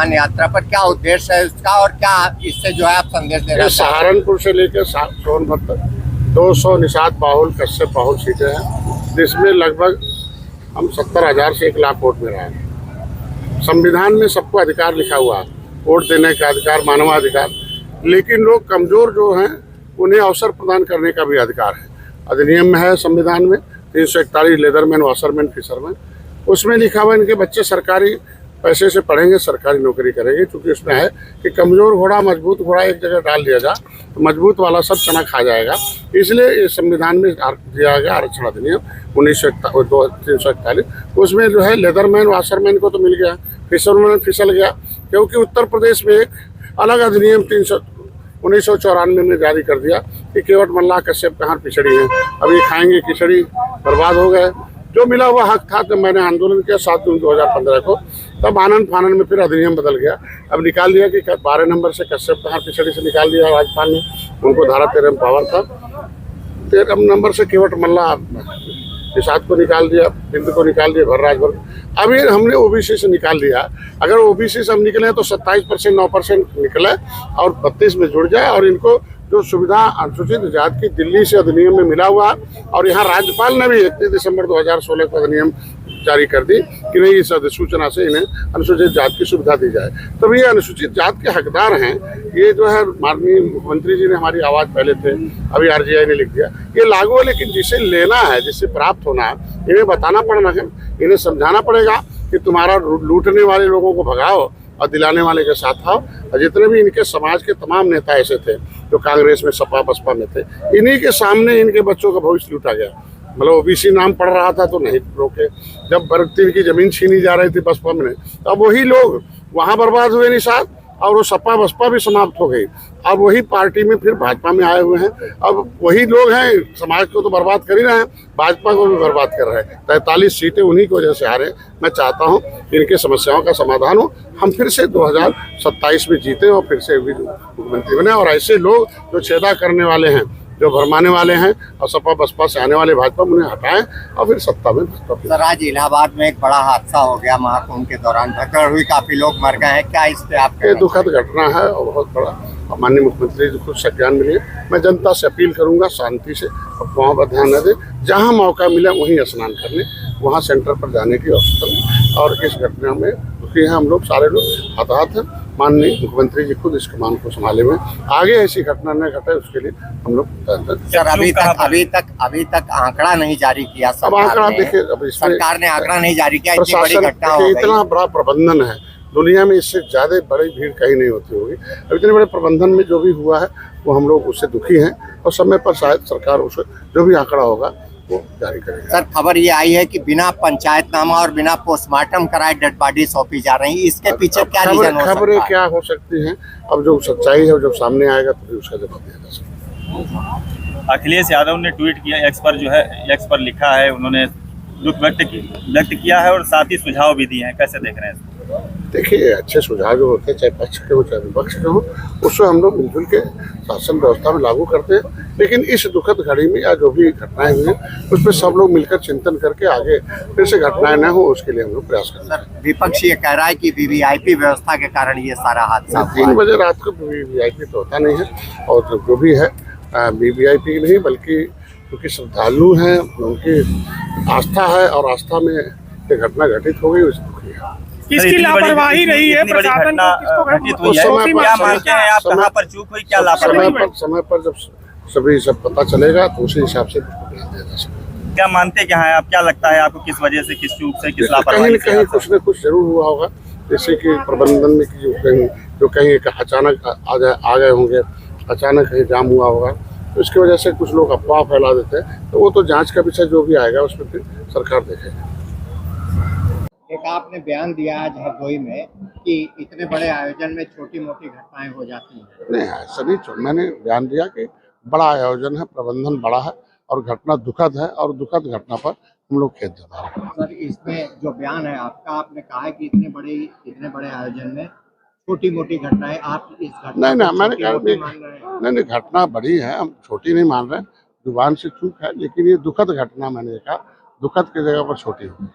सम्मान यात्रा पर, क्या उद्देश्य है उसका और क्या इससे जो है आप संदेश देना चाहते हैं? सहारनपुर से लेकर सोनभद्र तक 200 निषाद बाहुल कश्यप बाहुल सीटें हैं, जिसमें लगभग हम 70,000 से 1 लाख वोट में रहे हैं। संविधान में सबको अधिकार लिखा हुआ है, वोट देने का अधिकार, मानवाधिकार, लेकिन लोग कमजोर जो हैं उन्हें अवसर प्रदान करने का भी अधिकार है। अधिनियम में है संविधान में 341 लेदरमैन, वाशरमैन, फिशरमैन, उसमें लिखा हुआ इनके बच्चे सरकारी पैसे से पढ़ेंगे, सरकारी नौकरी करेंगे, क्योंकि उसमें है कि कमजोर घोड़ा मजबूत घोड़ा एक जगह डाल दिया जाए तो मजबूत वाला सब चना खा जाएगा। इसलिए इस संविधान में दिया गया आरक्षण अधिनियम 341, उसमें जो है लेदरमैन वाशरमैन को तो मिल गया, फिशरमैन फिसल गया, क्योंकि उत्तर प्रदेश में एक अलग अधिनियम 1994 में जारी कर दिया कि केवट मल्लाह कश्यप कहाँ पिछड़ी है, अब ये खाएंगे खिचड़ी, बर्बाद हो गए। जो मिला हुआ हक था, जब मैंने आंदोलन किया 7 जून 2015 को, तब आनंद फानन में फिर अधिनियम बदल गया। अब निकाल दिया कि 12 नंबर से कश्यप कहाँ पिछड़ी से निकाल दिया राज्यपाल ने, उनको धारा 13 में पावर था। 13 नंबर से केवट मल्लाह निषाद को निकाल दिया, बिंदु को निकाल दिया, भर राजभर। अभी हमने ओबीसी से निकाल दिया। अगर ओबीसी से हम निकले तो 27% 9% निकले और 32 में जुड़ जाए, और इनको जो सुविधा अनुसूचित जाति की दिल्ली से अधिनियम में मिला हुआ, और यहाँ राज्यपाल ने भी 31 दिसंबर 2016 को अधिनियम जारी कर दी कि नहीं, इस अधिसूचना से इन्हें अनुसूचित जाति की सुविधा दी जाए। तब ये अनुसूचित जाति के हकदार हैं। ये जो है माननीय मुख्यमंत्री जी ने हमारी आवाज़ पहले थे, अभी आरजीआई ने लिख दिया, ये लागू है, लेकिन जिसे लेना है, जिससे प्राप्त होना है, इन्हें बताना पड़ना है, इन्हें समझाना पड़ेगा कि तुम्हारा लूटने वाले लोगों को भगाओ और दिलाने वाले के साथ आओ। और जितने भी इनके समाज के तमाम नेता ऐसे थे जो कांग्रेस में, सपा बसपा में थे, इन्हीं के सामने इनके बच्चों का भविष्य लूटा गया। मतलब ओबीसी नाम पढ़ रहा था तो नहीं रोके, जब बरकती की जमीन छीनी जा रही थी बसपा में, तब वही लोग वहाँ बर्बाद हुए निषाद, और वो सपा बसपा भी समाप्त हो गई। अब वही पार्टी में फिर भाजपा में आए हुए हैं। अब वही लोग हैं, समाज को तो बर्बाद कर ही रहे हैं, भाजपा को भी बर्बाद कर रहे हैं। 43 सीटें उन्हीं की वजह से आ रहे हैं। मैं चाहता हूं कि इनके समस्याओं का समाधान हो, हम फिर से 2027 में जीते और फिर से मुख्यमंत्री बने, और ऐसे लोग जो छेदा करने वाले हैं, जो भरमाने वाले हैं, और सपा बसपा से आने वाले भाजपा, उन्हें हटाएं और फिर सत्ता में। सर, आज इलाहाबाद में एक बड़ा हादसा हो गया महाकुंभ के दौरान, भगदड़ हुई, काफी लोग मर गए हैं, क्या इस पे आप? ये दुखद घटना है और बहुत बड़ा। माननीय मुख्यमंत्री जी खुद संज्ञान मिले। मैं जनता से अपील करूंगा शांति से अफवाहों पर ध्यान न दे, जहां मौका मिले वहीं स्नान करने, वहां सेंटर पर जाने की आवश्यकता। और इस घटना में दुखी हैं हम लोग, सारे लोग हताहत हैं। माननीय मुख्यमंत्री जी खुद इस कमान को संभाले हुए, आगे ऐसी घटना न घटे उसके लिए हम लोग। सर, अभी तक आंकड़ा नहीं जारी किया। अब आंकड़ा देखिए, अब सरकार ने आंकड़ा नहीं जारी किया, इतनी बड़ी घटना हो गई। इतना बड़ा प्रबंधन है, दुनिया में इससे ज्यादा बड़ी भीड़ कहीं नहीं होती होगी। अब इतने बड़े प्रबंधन में जो भी हुआ है वो हम लोग उससे दुखी हैं, और समय पर शायद सरकार उसे जो भी आंकड़ा होगा वो जारी करेगी। सर, खबर ये आई है कि बिना पंचायतनामा और बिना पोस्टमार्टम कराए डेड बॉडी सौंपी जा रही है, इसके पीछे क्या रीजन हो सकता है? खबरें क्या हो सकती हैं, अब जो सच्चाई है जब सामने आएगा तो उसका जवाब दिया जा सकता है। अखिलेश यादव ने ट्वीट किया, एक्स पर लिखा है, उन्होंने दुख व्यक्त किया है और साथ ही सुझाव भी दिए हैं, कैसे देख रहे हैं? देखिए, अच्छे सुझाव जो होते हैं, चाहे पक्ष के हो चाहे विपक्ष के हो, उसको हम लोग मिलजुल के शासन व्यवस्था में लागू करते हैं। लेकिन इस दुखद घड़ी में या जो भी घटनाएं हुई हैं उस पर सब लोग मिलकर चिंतन करके आगे फिर से घटनाएं न हो उसके लिए हम लोग प्रयास करते हैं। विपक्ष ये कह रहा है कि वीवीआईपी व्यवस्था के कारण ये सारा हादसा 3 बजे रात को वीवीआईपी तो होता नहीं है, और जो भी है वीवीआईपी नहीं, बल्कि क्योंकि श्रद्धालु हैं, उनकी आस्था है, और आस्था में ये घटना घटित हो गई, उससे दुखी है। किसकी लापरवाही रही है प्रशासन समय पर जब सभी सब पता चलेगा तो उसी हिसाब से दिया जा सकता। क्या मानते क्या है आप, क्या लगता है आपको, किस वजह से, किस चूक से, किस लापरवाही से? कहीं कुछ न कुछ जरूर हुआ होगा, जैसे कि प्रबंधन में जो कहीं अचानक आ गए होंगे, अचानक कहीं जाम हुआ होगा, तो इसकी वजह से कुछ लोग अफवाह फैला देते हैं। तो वो तो जांच का विषय जो भी आएगा उसमें फिर सरकार देखेगी। एक आपने बयान दिया आज हरदोई में कि इतने बड़े आयोजन में छोटी मोटी घटनाएं हो जाती हैं। नहीं, ऐसा नहीं। मैंने बयान दिया कि बड़ा आयोजन है, प्रबंधन बड़ा है, और घटना दुखद है, और दुखद घटना पर हम लोग खेद जता रहे हैं। सर, इसमें जो बयान है आपका, आपने कहा है कि इतने बड़े आयोजन में छोटी मोटी घटनाएं, आप इस घटना नहीं, मैंने कहा नहीं, घटना बड़ी है, हम छोटी नहीं मान रहे, जुबान से चूक है, लेकिन ये दुखद घटना मैंने कहा, दुखद की जगह पर छोटी होगी।